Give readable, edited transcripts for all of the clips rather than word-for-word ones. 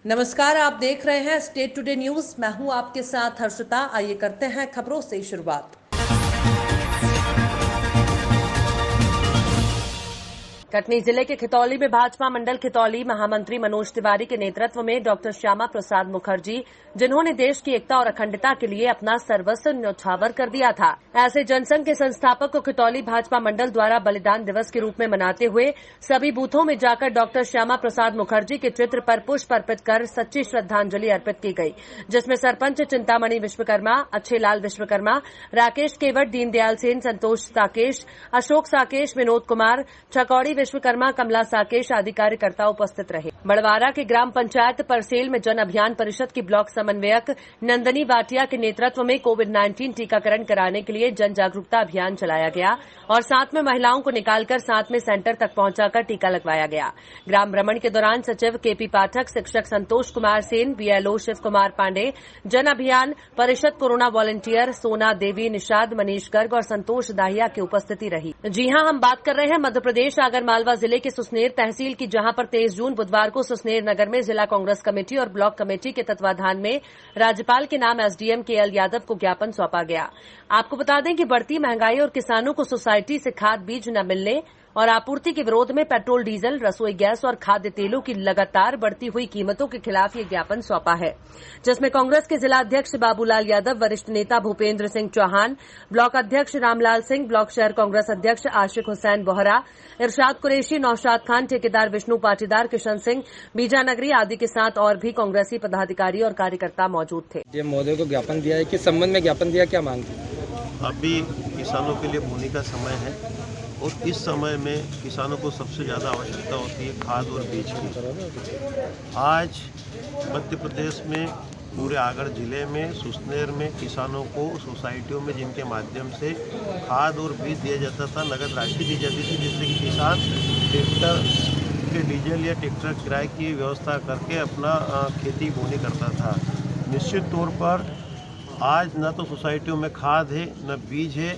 नमस्कार, आप देख रहे हैं स्टेट टुडे न्यूज। मैं हूं आपके साथ हर्षिता। आइए करते हैं खबरों से शुरुआत। कटनी जिले के खितौली में भाजपा मंडल खितौली महामंत्री मनोज तिवारी के नेतृत्व में डॉक्टर श्यामा प्रसाद मुखर्जी, जिन्होंने देश की एकता और अखंडता के लिए अपना सर्वस्व न्यौछावर कर दिया था, ऐसे जनसंघ के संस्थापक को खितौली भाजपा मंडल द्वारा बलिदान दिवस के रूप में मनाते हुए सभी बूथों में जाकर डॉक्टर श्यामा प्रसाद मुखर्जी के चित्र पर पुष्प अर्पित कर सच्ची श्रद्धांजलि अर्पित की गई, जिसमें सरपंच चिंतामणि विश्वकर्मा, अच्छेलाल विश्वकर्मा, राकेश केवट, दीनदयाल सेन, संतोष साकेश, अशोक साकेश, विनोद कुमार, छकौड़ी विश्वकर्मा, कमला साकेश आदि कार्यकर्ता उपस्थित रहे। बड़वारा के ग्राम पंचायत परसेल में जन अभियान परिषद की ब्लॉक समन्वयक नंदनी भाटिया के नेतृत्व में कोविड-19 टीकाकरण कराने के लिए जन जागरूकता अभियान चलाया गया और साथ में महिलाओं को निकालकर साथ में सेंटर तक पहुंचाकर टीका लगवाया गया। ग्राम भ्रमण के दौरान सचिव केपी पाठक, शिक्षक संतोष कुमार सेन, बीएलओ शिव कुमार पांडे, जन अभियान परिषद कोरोना वॉलंटियर सोना देवी निषाद, मनीष गर्ग और संतोष दाहिया की उपस्थिति रही। जी हां, हम बात कर रहे हैं मध्य प्रदेश आगरमालवा जिले के सुसनेर तहसील की, जहां पर 23 जून बुधवार को सुसनेर नगर में जिला कांग्रेस कमेटी और ब्लॉक कमेटी के तत्वाधान में राज्यपाल के नाम एसडीएम केएल यादव को ज्ञापन सौंपा गया। आपको बता दें कि बढ़ती महंगाई और किसानों को सोसाइटी से खाद बीज न मिलने और आपूर्ति के विरोध में पेट्रोल, डीजल, रसोई गैस और खाद्य तेलों की लगातार बढ़ती हुई कीमतों के खिलाफ ये ज्ञापन सौंपा है, जिसमें कांग्रेस के जिला अध्यक्ष बाबूलाल यादव, वरिष्ठ नेता भूपेंद्र सिंह चौहान, ब्लॉक अध्यक्ष रामलाल सिंह, ब्लॉक शहर कांग्रेस अध्यक्ष आशिक हुसैन बोहरा, इरशाद कुरैशी, नौशाद खान, ठेकेदार विष्णु पाटीदार, किशन सिंह, बीजानगरी आदि के साथ और भी कांग्रेसी पदाधिकारी और कार्यकर्ता मौजूद थे। महोदय को ज्ञापन दिया है, किस संबंध में ज्ञापन दिया, क्या मांग थी? अभी किसानों के लिए बोनी का समय है और इस समय में किसानों को सबसे ज़्यादा आवश्यकता होती है खाद और बीज की। आज मध्य प्रदेश में पूरे आगरा जिले में सुसनेर में किसानों को सोसाइटियों में जिनके माध्यम से खाद और बीज दिया जाता था, नगद राशि दी जाती थी, जिससे कि किसान ट्रैक्टर के डीजल या ट्रैक्टर किराए की व्यवस्था करके अपना खेती बोनी करता था। निश्चित तौर पर आज न तो सोसाइटियों में खाद है, न बीज है,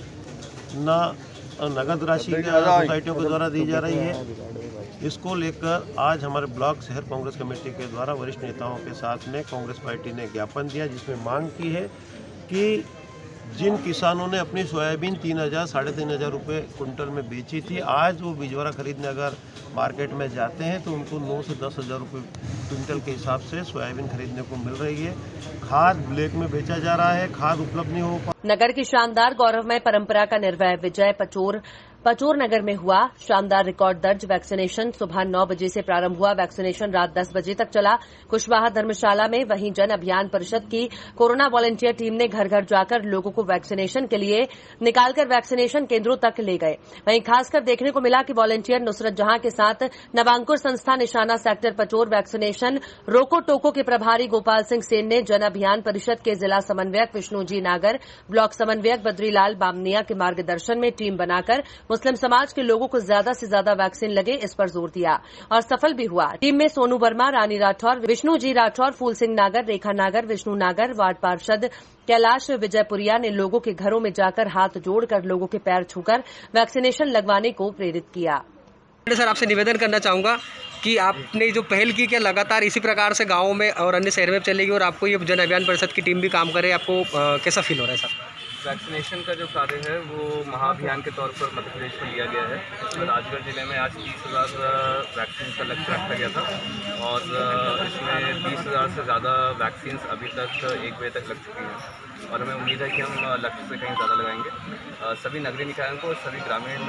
न नगद राशि सोसाइटियों के द्वारा दी जा रही है। इसको लेकर आज हमारे ब्लॉक शहर कांग्रेस कमेटी के द्वारा वरिष्ठ नेताओं के साथ में कांग्रेस पार्टी ने ज्ञापन दिया, जिसमें मांग की है कि जिन किसानों ने अपनी सोयाबीन 3,000 साढ़े 3,000 रुपये कुंटल में बेची थी, आज वो बिजवारा खरीदने अगर मार्केट में जाते हैं तो उनको 9 से 10,000 रुपये क्विंटल के हिसाब से सोयाबीन खरीदने को मिल रही है। खाद ब्लैक में बेचा जा रहा है, खाद उपलब्ध नहीं हो पा। नगर की शानदार गौरवमय परंपरा का निर्भय विजय पचोर नगर में हुआ। शानदार रिकॉर्ड दर्ज वैक्सीनेशन सुबह 9 बजे से प्रारंभ हुआ। वैक्सीनेशन रात 10 बजे तक चला। कुशवाहा धर्मशाला में वहीं जन अभियान परिषद की कोरोना वॉलंटियर टीम ने घर घर जाकर लोगों को वैक्सीनेशन के लिए निकालकर वैक्सीनेशन केंद्रों तक ले गए। वहीं खासकर देखने को मिला कि वॉलंटियर नुसरत जहां के साथ नवांकुर संस्था निशाना सेक्टर पचोर वैक्सीनेशन रोको टोको के प्रभारी गोपाल सिंह सेन ने जन अभियान परिषद के जिला समन्वयक विष्णुजी नागर, ब्लॉक समन्वयक बद्रीलाल बामनिया के मार्गदर्शन में टीम बनाकर मुस्लिम समाज के लोगों को ज्यादा से ज्यादा वैक्सीन लगे, इस पर जोर दिया और सफल भी हुआ। टीम में सोनू वर्मा, रानी राठौर, विष्णु जी राठौर, फूल सिंह नागर, रेखा नागर, विष्णु नागर, वार्ड पार्षद कैलाश विजयपुरिया ने लोगों के घरों में जाकर हाथ जोड़कर लोगों के पैर छूकर वैक्सीनेशन लगवाने को प्रेरित किया। सर, आपसे निवेदन करना चाहूँगा कि आपने जो पहल की, क्या लगातार इसी प्रकार से गाँव में और अन्य शहर में चलेगी और आपको ये जन अभियान परिषद की टीम भी काम करे, आपको कैसा फील हो रहा है सर? वैक्सीनेशन का जो कार्य है वो महाअभियान के तौर पर मध्य प्रदेश में लिया गया है। इसमें राजगढ़ जिले में आज 30,000 वैक्सीन का लक्ष्य रखा गया था और इसमें 20,000 से ज़्यादा वैक्सीन अभी तक 1 बजे तक लग चुकी हैं और हमें उम्मीद है कि हम लक्ष्य से कहीं ज़्यादा लगाएंगे। सभी नगरीय निकायों को, सभी ग्रामीण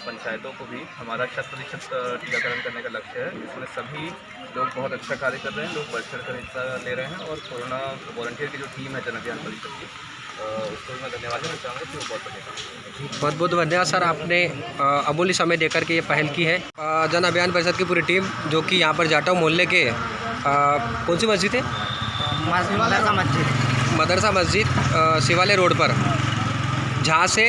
पंचायतों को भी हमारा 100% टीकाकरण करने का लक्ष्य है। इसमें सभी लोग बहुत अच्छा कार्य कर रहे हैं, लोग बढ़ चढ़ कर हिस्सा ले रहे हैं और कोरोना वॉलंटियर की जो टीम है जन अभियान परिषद की, उसको मैं धन्यवाद देना चाहूँगा कि वो बहुत बढ़िया। बहुत बहुत धन्यवाद सर, आपने अमूल्य समय देकर के ये पहल की है। जन अभियान परिषद की पूरी टीम जो कि यहाँ पर जाटा मोहल्ले के कौन सी मस्जिद है? मदरसा मस्जिद शिवालय रोड पर, जहाँ से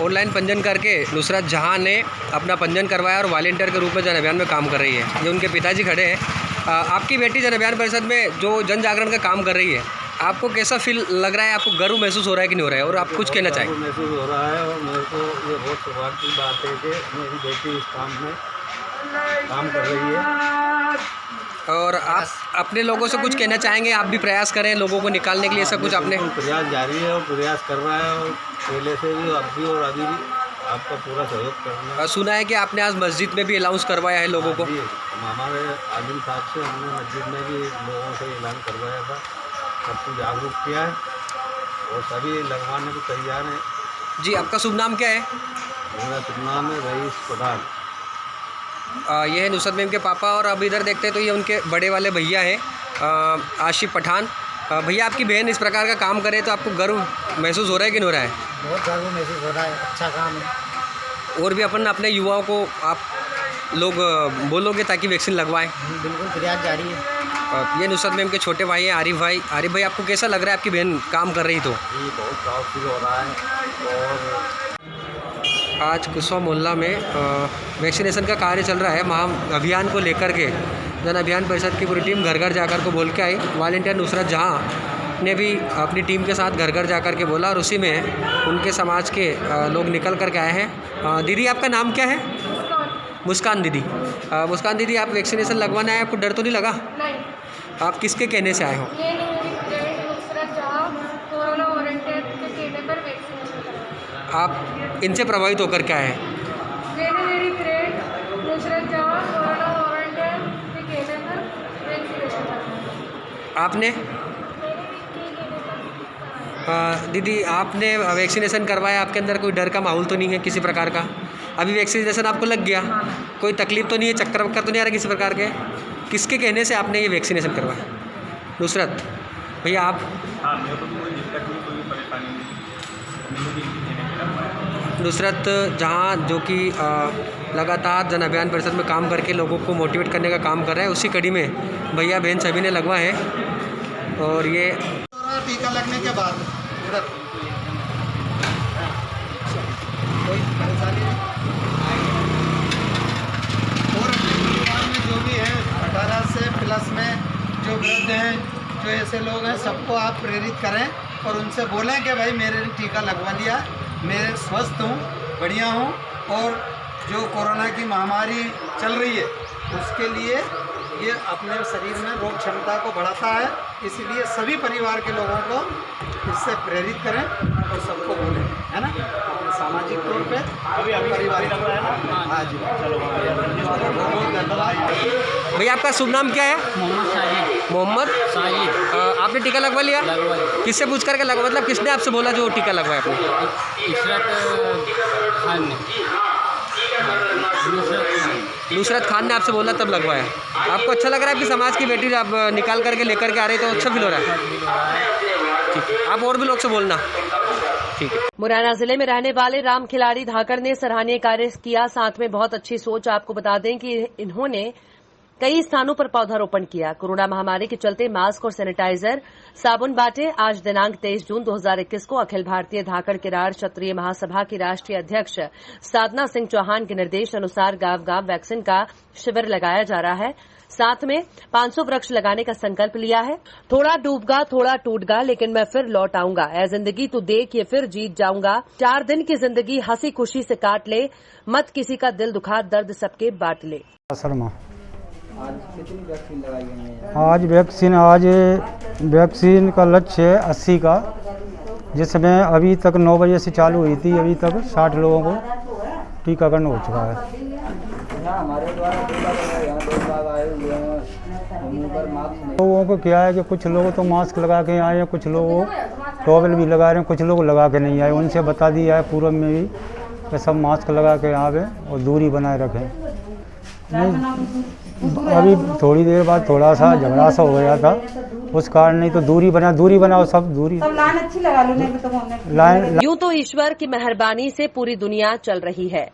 ऑनलाइन पंजीयन करके नुसरत जहाँ ने अपना पंजीयन करवाया और वॉलंटियर के रूप में जन अभियान में काम कर रही है। ये उनके पिताजी खड़े हैं। आपकी बेटी जन अभियान परिषद में जो जन जागरण का काम कर रही है, आपको कैसा फील लग रहा है? आपको गर्व महसूस हो रहा है कि नहीं हो रहा है? और आप कुछ कहना चाहेंगे? महसूस हो रहा है और मेरे को ये बहुत सौभाग्य की बात है कि मेरी बेटी इस काम में काम कर रही है। और आप अपने लोगों से कुछ कहना चाहेंगे? आप भी प्रयास करें लोगों को निकालने के लिए, ऐसा कुछ आपने? प्रयास जारी है और प्रयास कर रहा है, और पहले से भी अब भी और अभी भी आपका पूरा सहयोग करना। सुना है कि आपने आज मस्जिद में भी अनाउंस करवाया है लोगों को? हमारे आलिम साहब से हमने मस्जिद में भी लोगों से ऐलान करवाया था, सबको जागरूक किया है और सभी लगवाने को तैयार हैं। जी, आपका शुभ नाम क्या है? मेरा शुभ नाम है रईस पठान। ये है नुसरत मैम के पापा, और अब इधर देखते हैं तो ये उनके बड़े वाले भैया हैं आशिफ पठान। भैया, आपकी बहन इस प्रकार का काम करे तो आपको गर्व महसूस हो रहा है कि नहीं हो रहा है? बहुत गर्व महसूस हो रहा है, अच्छा काम है। और भी अपन अपने युवाओं को आप लोग बोलोगे ताकि वैक्सीन लगवाएं? बिल्कुल प्रयास जारी है। ये नुसरत मैम के छोटे भाई हैं आरिफ भाई। आरिफ भाई, आपको कैसा लग रहा है आपकी बहन काम कर रही तो? ये बहुत प्राउड फील हो रहा है। और आज कुशवा मोहल्ला में वैक्सीनेशन का कार्य चल रहा है। महा अभियान को लेकर के जन अभियान परिषद की पूरी टीम घर घर जाकर को बोल के आई। वॉलंटियर नुसरत जहाँ ने भी अपनी टीम के साथ घर घर जाकर के बोला, और उसी में उनके समाज के लोग निकल कर के आए हैं। दीदी, आपका नाम क्या है? मुस्कान दीदी। मुस्कान दीदी, आप वैक्सीनेशन लगवाना है, आपको डर तो नहीं लगा? नहीं। आप किसके कहने से आए हो? ये नुसरत जहाँ कोरोना वॉलंटियर के कहने पर वैक्सीनेशन करवाया। आप इनसे प्रभावित होकर के आए हैं? मैंने मेरी फ्रेंड नुसरत जहाँ कोरोना वॉलंटियर के कहने पर वैक्सीनेशन करवाया। आपने? दीदी, आपने वैक्सीनेशन करवाया, आपके अंदर कोई डर का माहौल तो नहीं है किसी प्रकार का? अभी वैक्सीनेशन आपको लग गया, कोई तकलीफ तो नहीं है, चक्कर वक्कर तो नहीं आ रहा किसी प्रकार के? किसके कहने से आपने ये वैक्सीनेशन करवाया? नुसरत भैया, आप? हाँ, मेरे को कोई दिक्कत नहीं, कोई परेशानी नहीं। नुसरत जहाँ जो कि लगातार जन अभियान परिषद में काम करके लोगों को मोटिवेट करने का काम कर रहा है, उसी कड़ी में भैया बहन सभी ने लगवा है। और ये टीका लगने के बाद उधर कोई परेशानी नहीं। और अपने परिवार में जो भी है 18 से प्लस में जो वृद्ध हैं, जो ऐसे लोग हैं, सबको आप प्रेरित करें और उनसे बोलें कि भाई मेरे टीका लगवा लिया, मैं स्वस्थ हूँ, बढ़िया हूँ, और जो कोरोना की महामारी चल रही है उसके लिए ये अपने शरीर में रोग क्षमता को बढ़ाता है। इसलिए सभी परिवार के लोगों को इससे प्रेरित करें और सबको बोलें, है ना, अपने सामाजिक तौर पे पारिवारिक। हाँ जी, चलो बहुत धन्यवाद। भैया, आपका शुभ नाम क्या है? मोहम्मद साजिद। मोहम्मद साजिद। आपने टीका लगवा लिया? किससे पूछ करके लगवा, मतलब किसने आपसे बोला जो टीका लगवाया आपने? नुसरत खान ने आपसे बोला तब लगवाया। आपको अच्छा लग रहा है कि समाज की बेटी आप निकाल करके लेकर के आ रहे, तो अच्छा फील हो रहा है? ठीक है, आप और भी लोग से बोलना। ठीक है। मुरैना जिले में रहने वाले राम खिलाड़ी धाकड़ ने सराहनीय कार्य किया, साथ में बहुत अच्छी सोच। आपको बता दें कि इन्होंने कई स्थानों पर पौधारोपण किया। कोरोना महामारी के चलते मास्क और सैनिटाइजर, साबुन बांटे। आज दिनांक 23 जून 2021 को अखिल भारतीय धाकड़ किरार क्षत्रिय महासभा की राष्ट्रीय अध्यक्ष साधना सिंह चौहान के निर्देश अनुसार गांव गांव वैक्सीन का शिविर लगाया जा रहा है। साथ में 500 वृक्ष लगाने का संकल्प लिया है। थोड़ा डूबगा थोड़ा टूटगा, लेकिन मैं फिर लौट आऊंगा। ऐ जिंदगी तू देख ये फिर जीत जाऊंगा। 4 दिन की जिंदगी हंसी खुशी से काट ले, मत किसी का दिल दुखा, दर्द सबके बांट ले। शर्मा। आज कितनी वैक्सीन लगाई गई है? आज वैक्सीन का लक्ष्य है 80 का, जिसमें अभी तक 9 बजे से चालू हुई थी, अभी तक 60 लोगों को टीकाकरण हो चुका है। हमारे द्वारा यहाँ 2 बार आए हुए हैं, मुँह पर मास्क नहीं। लोगों को क्या है कि कुछ लोग तो मास्क लगा के आए हैं, कुछ लोग टॉवल भी लगा रहे हैं, कुछ लोग लगा के नहीं आए। उनसे बता दिया है पूर्व में भी कि सब मास्क लगा के आवे और दूरी बनाए रखें। अभी थोड़ी देर बाद थोड़ा सा झगड़ा सा हो गया था, उस कारण नहीं तो दूरी बनाओ, सब दूरी लाइन अच्छी लगा लो, नहीं तो लाइन। यूं तो ईश्वर की मेहरबानी से पूरी दुनिया चल रही है।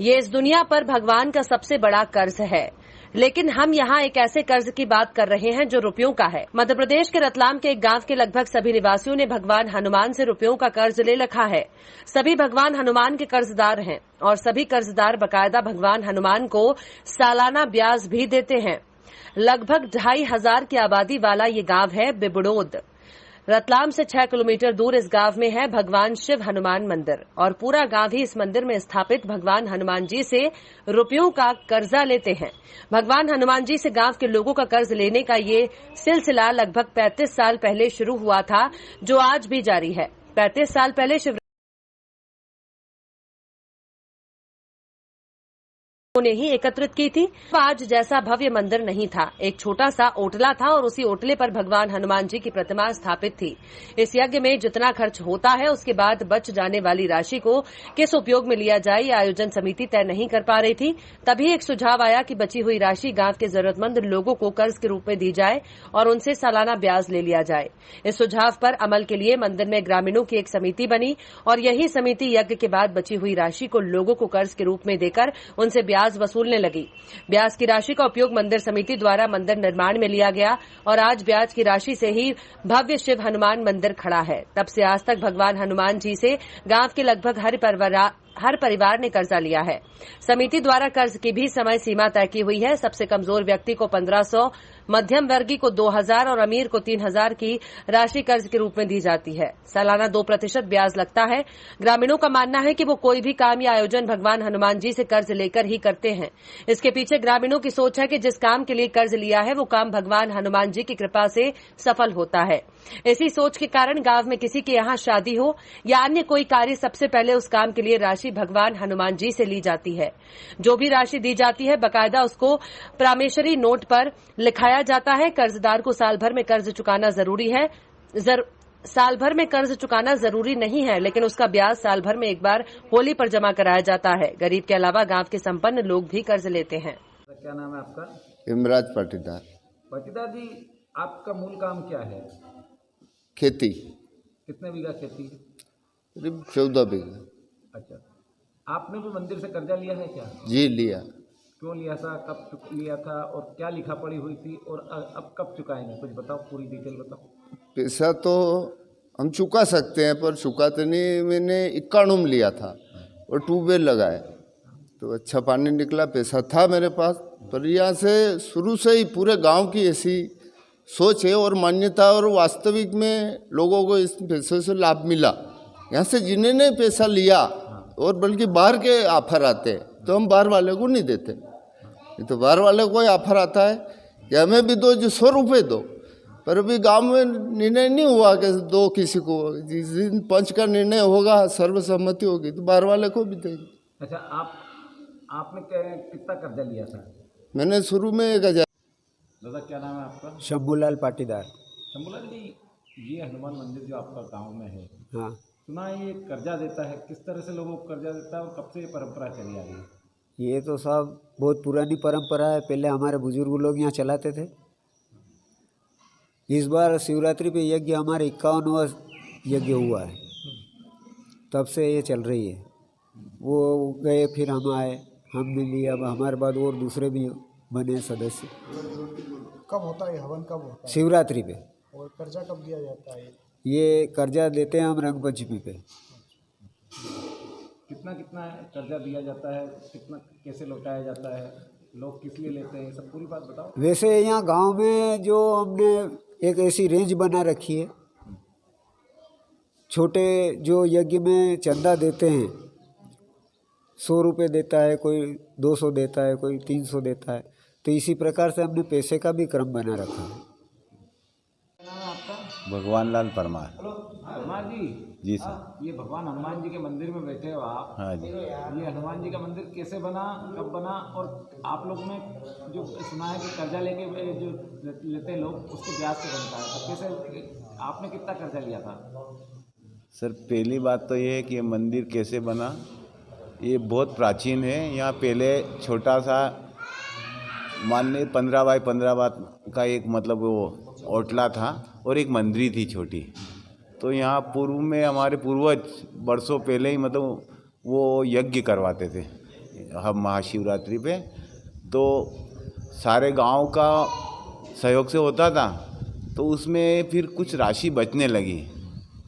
ये इस दुनिया पर भगवान का सबसे बड़ा कर्ज है, लेकिन हम यहाँ एक ऐसे कर्ज की बात कर रहे हैं जो रुपयों का है। मध्य प्रदेश के रतलाम के एक गांव के लगभग सभी निवासियों ने भगवान हनुमान से रुपयों का कर्ज ले रखा है। सभी भगवान हनुमान के कर्जदार हैं और सभी कर्जदार बकायदा भगवान हनुमान को सालाना ब्याज भी देते हैं। लगभग 2500 की आबादी वाला ये गांव है बिबड़ोद। रतलाम से 6 किलोमीटर दूर इस गांव में है भगवान शिव हनुमान मंदिर और पूरा गांव ही इस मंदिर में स्थापित भगवान हनुमान जी से रुपयों का कर्जा लेते हैं। भगवान हनुमान जी से गांव के लोगों का कर्ज लेने का ये सिलसिला लगभग 35 साल पहले शुरू हुआ था, जो आज भी जारी है। 35 साल पहले शिव ने ही एकत्रित की थी। आज जैसा भव्य मंदिर नहीं था, एक छोटा सा ओटला था और उसी ओटले पर भगवान हनुमान जी की प्रतिमा स्थापित थी। इस यज्ञ में जितना खर्च होता है उसके बाद बच जाने वाली राशि को किस उपयोग में लिया जाए, ये आयोजन समिति तय नहीं कर पा रही थी। तभी एक सुझाव आया कि बची हुई राशि गांव के जरूरतमंद लोगों को कर्ज के रूप में दी जाए और उनसे सालाना ब्याज ले लिया जाए। इस सुझाव पर अमल के लिए मंदिर में ग्रामीणों की एक समिति बनी और यही समिति यज्ञ के बाद बची हुई राशि को लोगों को कर्ज के रूप में देकर उनसे ब्याज वसूलने लगी। ब्याज की राशि का उपयोग मंदिर समिति द्वारा मंदिर निर्माण में लिया गया और आज ब्याज की राशि से ही भव्य शिव हनुमान मंदिर खड़ा है। तब से आज तक भगवान हनुमान जी से गांव के लगभग हर परिवार ने कर्जा लिया है। समिति द्वारा कर्ज की भी समय सीमा तय की हुई है। सबसे कमजोर व्यक्ति को 1500, मध्यम वर्गीय को 2000 और अमीर को 3000 की राशि कर्ज के रूप में दी जाती है। सालाना 2% ब्याज लगता है। ग्रामीणों का मानना है कि वो कोई भी काम या आयोजन भगवान हनुमान जी से कर्ज लेकर ही करते हैं। इसके पीछे ग्रामीणों की सोच है कि जिस काम के लिए कर्ज लिया है वो काम भगवान हनुमान जी की कृपा से सफल होता है। इसी सोच के कारण गांव में किसी के यहाँ शादी हो या अन्य कोई कार्य, सबसे पहले उस काम के लिए राशि भगवान हनुमान जी से ली जाती है। जो भी राशि दी जाती है बकायदा उसको प्रामेशरी नोट पर लिखाया जाता है। कर्जदार को साल भर में कर्ज चुकाना जरूरी है। साल भर में कर्ज चुकाना जरूरी नहीं है, लेकिन उसका ब्याज साल भर में एक बार होली पर जमा कराया जाता है। गरीब के अलावा गांव के संपन्न लोग भी कर्ज लेते हैं। क्या नाम है आपका? इमराज पाटीदार। पाटीदार जी, आपका मूल काम क्या है? खेती। कितने बीघा खेती? करीब 14 बीघा। अच्छा, आपने भी मंदिर से कर्जा लिया है क्या? जी लिया। क्यों लिया था, कब लिया था और क्या लिखा पड़ी हुई थी और अब कब चुकाएंगे? कुछ बताओ, पूरी डिटेल बताओ। पैसा तो हम चुका सकते हैं पर चुकाते नहीं। मैंने 91 में लिया था और ट्यूबवेल लगाए तो अच्छा पानी निकला। पैसा था मेरे पास, पर यहाँ से शुरू से ही पूरे गांव की ऐसी सोच है और मान्यता और वास्तविक में लोगों को इस पैसे से लाभ मिला। यहाँ से जिन्होंने पैसा लिया और बल्कि बाहर के ऑफर आते हैं तो हम बाहर वाले को नहीं देते। ये तो बाहर वाले को ऑफर आता है कि हमें भी दो, जो 100 रुपये दो, पर अभी गांव में निर्णय नहीं हुआ कि दो किसी को। जिस दिन पंच का निर्णय होगा, सर्वसम्मति होगी तो बाहर वाले को भी देंगे। अच्छा, आपने कितना कर्जा लिया था? मैंने शुरू में 1000। दादा, क्या नाम है आपका? शंभूलाल पाटीदार। शंभूलाल जी, ये हनुमान मंदिर जो आपका गाँव में है, हाँ, सुना ये कर्जा देता है, किस तरह से लोगों को कर्जा देता है और कब से ये परंपरा चली आ रही है? ये तो सब बहुत पुरानी परंपरा है। पहले हमारे बुजुर्ग लोग यहाँ चलाते थे। इस बार शिवरात्रि पे यज्ञ हमारे 51वां यज्ञ हुआ है, तब से ये चल रही है। वो गए, फिर हम आए, हमने लिया, अब हमारे बाद और दूसरे भी बने सदस्य। कब होता है हवन, कब होता है? शिवरात्रि पे। और कर्जा कब दिया जाता है? ये कर्जा देते हैं हम रंग पंचमी पे। कितना कर्जा दिया जाता है, कितना कैसे लौटाया जाता है, लोग किस लिए लेते हैं, सब पूरी बात बताओ। वैसे यहाँ गांव में जो हमने एक ऐसी रेंज बना रखी है, छोटे जो यज्ञ में चंदा देते हैं 100 रुपये देता है, कोई 200 देता है, कोई 300 देता है, तो इसी प्रकार से हमने पैसे का भी क्रम बना रखा है। भगवान लाल परमार। परमार जी। जी सर। ये भगवान हनुमान जी के मंदिर में बैठे हो आप। हाँ जी। ये हनुमान जी का मंदिर कैसे बना, कब बना, और आप लोग ने जो सुना है कि कर्जा लेके जो लेते लोग उसको ब्याज से बनता है, तो कैसे आपने कितना कर्जा लिया था? सर, पहली बात तो ये है कि ये मंदिर कैसे बना, ये बहुत प्राचीन है। यहाँ पहले छोटा सा मानने 15 बाय 15 का एक मतलब वो ओटला था और एक मंदिर थी छोटी। तो यहाँ पूर्व में हमारे पूर्वज बरसों पहले ही मतलब वो यज्ञ करवाते थे हम महाशिवरात्रि पे। तो सारे गांव का सहयोग से होता था, तो उसमें फिर कुछ राशि बचने लगी।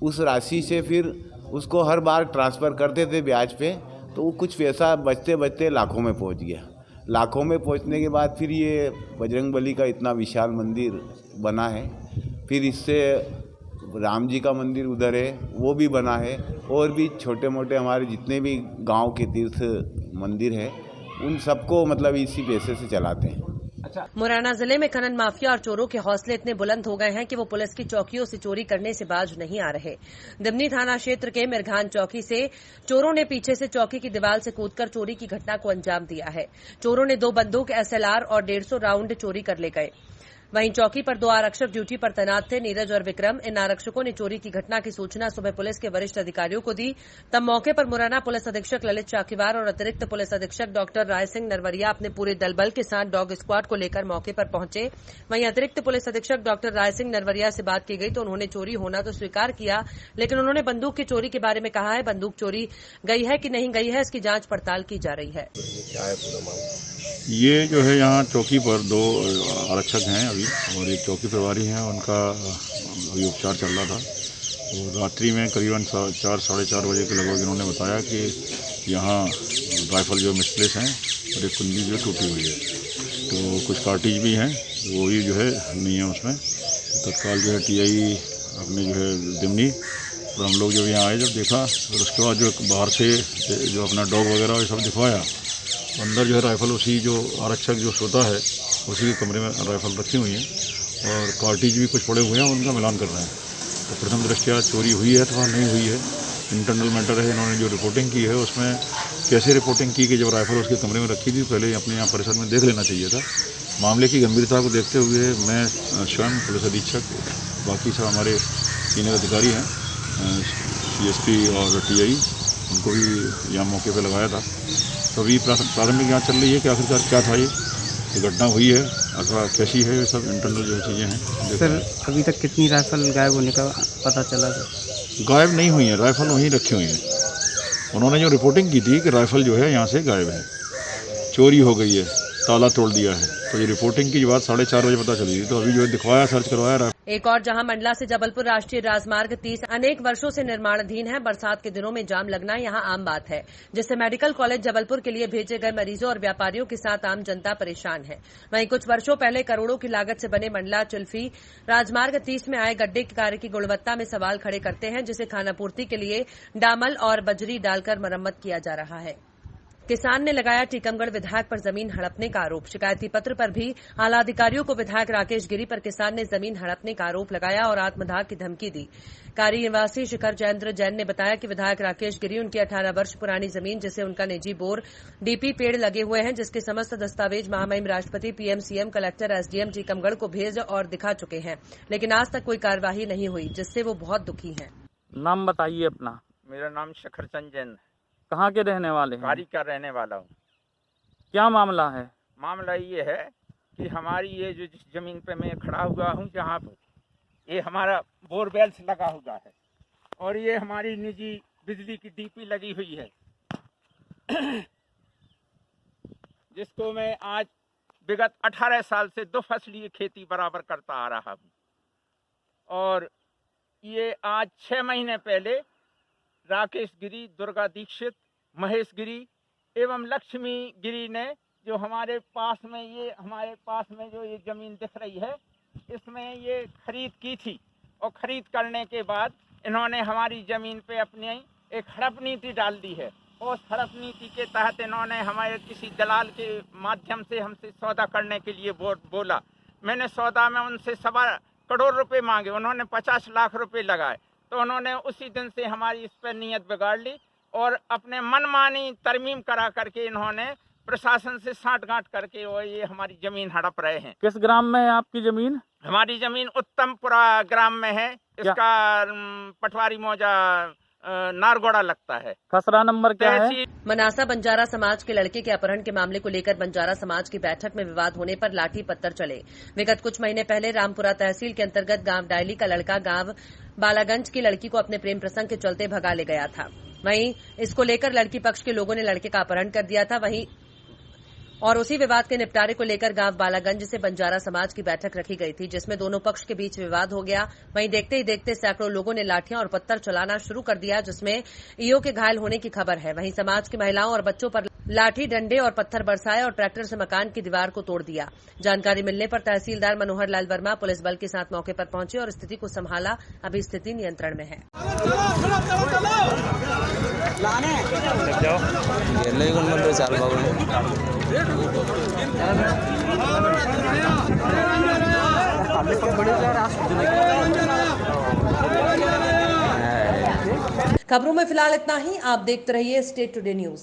उस राशि से फिर उसको हर बार ट्रांसफ़र करते थे ब्याज पे, तो वो कुछ पैसा बचते बचते लाखों में पहुंच गया। लाखों में पहुंचने के बाद फिर ये बजरंगबली का इतना विशाल मंदिर बना है। फिर इससे राम जी का मंदिर उधर है, वो भी बना है। और भी छोटे मोटे हमारे जितने भी गांव के तीर्थ मंदिर है, उन सबको मतलब इसी पैसे से चलाते हैं। मुरैना जिले में खनन माफिया और चोरों के हौसले इतने बुलंद हो गए हैं कि वो पुलिस की चौकियों से चोरी करने से बाज नहीं आ रहे। दिमनी थाना क्षेत्र के मिरघान चौकी से चोरों ने पीछे से चौकी की दीवार से कूदकर चोरी की घटना को अंजाम दिया है। चोरों ने 2 बंदूक SLR और 150 राउंड चोरी कर ले गए। वहीं चौकी पर 2 आरक्षक ड्यूटी पर तैनात थे, नीरज और विक्रम। इन आरक्षकों ने चोरी की घटना की सूचना सुबह पुलिस के वरिष्ठ अधिकारियों को दी। तब मौके पर मुरैना पुलिस अधीक्षक ललित चाकीवार और अतिरिक्त पुलिस अधीक्षक डॉक्टर राय सिंह नरवरिया अपने पूरे दल बल के साथ डॉग स्क्वाड को लेकर मौके पर पहुंचे। वहीं अतिरिक्त पुलिस अधीक्षक डॉक्टर राय सिंह नरवरिया से बात की गई तो उन्होंने चोरी होना तो स्वीकार किया, लेकिन उन्होंने बंदूक की चोरी के बारे में कहा है बंदूक चोरी गई है कि नहीं गई है, इसकी जांच पड़ताल की जा रही है। ये जो है यहाँ चौकी पर 2 आरक्षक हैं अभी, और एक चौकी प्रभारी हैं, उनका अभी उपचार चल रहा था। और रात्रि में करीबन 4 साढ़े 4 बजे के लगभग इन्होंने बताया कि यहाँ राइफल जो मिसप्लेस हैं और एक कुंडी जो टूटी हुई है, तो कुछ कार्टिज भी हैं, वो भी जो है नहीं है उसमें। तत्काल जो है TI अपने जो है दिमनी, और हम लोग जब यहाँ आए जब देखा, और उसके बाद जो बाहर से जो अपना डॉग वगैरह ये सब दिखवाया, अंदर जो है राइफल उसी जो आरक्षक जो सोता है उसी के कमरे में राइफल रखी हुई हैं और कार्टिज भी कुछ पड़े हुए हैं, उनका मिलान कर रहे हैं। तो प्रथम दृष्टया चोरी हुई है अथवा नहीं हुई है, इंटरनल मैटर है। इन्होंने जो रिपोर्टिंग की है उसमें कैसे रिपोर्टिंग की कि जब राइफल उसके कमरे में रखी थी, पहले अपने यहाँ परिसर में देख लेना चाहिए था। मामले की गंभीरता को देखते हुए मैं स्वयं पुलिस अधीक्षक, बाकी सब हमारे सीनियर अधिकारी हैं, CSP और TI, उनको भी यहाँ मौके पर लगाया था। तो अभी प्रारंभिक जाँच चल रही है कि आखिरकार क्या था, ये घटना हुई है अथवा कैसी है, ये सब इंटरनल जो चीज़ें हैं। सर अभी तक कितनी राइफल गायब होने का पता चला? गायब नहीं हुई है, राइफल वहीं रखी हुई है। उन्होंने जो रिपोर्टिंग की थी कि राइफल जो है यहाँ से गायब है, चोरी हो गई है, ताला तोड़ दिया है, तो ये रिपोर्टिंग की बात 4:30 बजे पता चली थी। तो अभी जो है दिखवाया, सर्च करवाया। एक और जहां मंडला से जबलपुर राष्ट्रीय राजमार्ग 30 अनेक वर्षों से निर्माणाधीन है। बरसात के दिनों में जाम लगना यहां आम बात है, जिससे मेडिकल कॉलेज जबलपुर के लिए भेजे गए मरीजों और व्यापारियों के साथ आम जनता परेशान है। वहीं कुछ वर्षों पहले करोड़ों की लागत से बने मंडला चिल्फी राजमार्ग 30 में आए गड्ढे के कार्य की गुणवत्ता में सवाल खड़े करते हैं, जिसे खानापूर्ति के लिए डामल और बजरी डालकर मरम्मत किया जा रहा है। किसान ने लगाया टीकमगढ़ विधायक पर जमीन हड़पने का आरोप। शिकायती पत्र पर भी आला अधिकारियों को विधायक राकेश गिरी पर किसान ने जमीन हड़पने का आरोप लगाया और आत्मदाह की धमकी दी। कारी निवासी शिखर जयेंद्र जैन ने बताया कि विधायक राकेश गिरी उनकी 18 वर्ष पुरानी जमीन, जिसे उनका निजी बोर, DP पेड़ लगे हुए हैं, जिसके समस्त दस्तावेज महामहिम राष्ट्रपति, PM, CM, collector, SDM Tikamgarh को भेज और दिखा चुके हैं, लेकिन आज तक कोई कार्यवाही नहीं हुई, जिससे वो बहुत दुखी हैं। नाम बताइए अपना। मेरा नाम शिखर चंद जैन है। कहाँ के रहने वाले हैं? कारी का रहने वाला हूँ। क्या मामला है? मामला ये है कि हमारी ये जो जिस जमीन पे मैं खड़ा हुआ हूँ, जहाँ पर ये हमारा बोरवेल्स लगा हुआ है और ये हमारी निजी बिजली की DP लगी हुई है, जिसको मैं आज विगत 18 साल से 2 फसलीय खेती बराबर करता आ रहा हूँ। और ये आज 6 महीने पहले राकेश गिरी, दुर्गा दीक्षित, महेश गिरी एवं लक्ष्मी गिरी ने जो हमारे पास में जो ये ज़मीन दिख रही है, इसमें ये खरीद की थी। और खरीद करने के बाद इन्होंने हमारी ज़मीन पे अपनी एक हड़प नीति डाल दी है। और उस हड़प नीति के तहत इन्होंने हमारे किसी दलाल के माध्यम से हमसे सौदा करने के लिए बोला। मैंने सौदा में उनसे 1.25 करोड़ रुपए मांगे, उन्होंने 50 लाख रुपए लगाए। तो उन्होंने उसी दिन से हमारी इस पर नीयत बिगाड़ ली और अपने मनमानी तरमीम करा करके इन्होंने प्रशासन से साठगांठ करके और ये हमारी जमीन हड़प रहे हैं। किस ग्राम में है आपकी जमीन? हमारी जमीन उत्तमपुरा ग्राम में है। इसका पटवारी मौजा नारगोड़ा लगता है। खसरा नंबर क्या है? मनासा बंजारा समाज के लड़के के अपहरण के मामले को लेकर बंजारा समाज की बैठक में विवाद होने पर लाठी पत्थर चले। विगत कुछ महीने पहले रामपुरा तहसील के अंतर्गत गांव डायली का लड़का गांव बालागंज की लड़की को अपने प्रेम प्रसंग के चलते भगा ले गया था। वहीं इसको लेकर लड़की पक्ष के लोगों ने लड़के का अपहरण कर दिया था। और उसी विवाद के निपटारे को लेकर गांव बालागंज से बंजारा समाज की बैठक रखी गई थी, जिसमें दोनों पक्ष के बीच विवाद हो गया। वहीं देखते ही देखते सैकड़ों लोगों ने लाठियां और पत्थर चलाना शुरू कर दिया, जिसमें ईओ के घायल होने की खबर है। वहीं समाज की महिलाओं और बच्चों पर लाठी, डंडे और पत्थर बरसाए और ट्रैक्टर से मकान की दीवार को तोड़ दिया। जानकारी मिलने पर तहसीलदार मनोहर लाल वर्मा पुलिस बल के साथ मौके पर पहुंचे और स्थिति को संभाला। अभी स्थिति नियंत्रण में है। खबरों में फिलहाल इतना ही। आप देखते रहिए स्टेट टुडे न्यूज।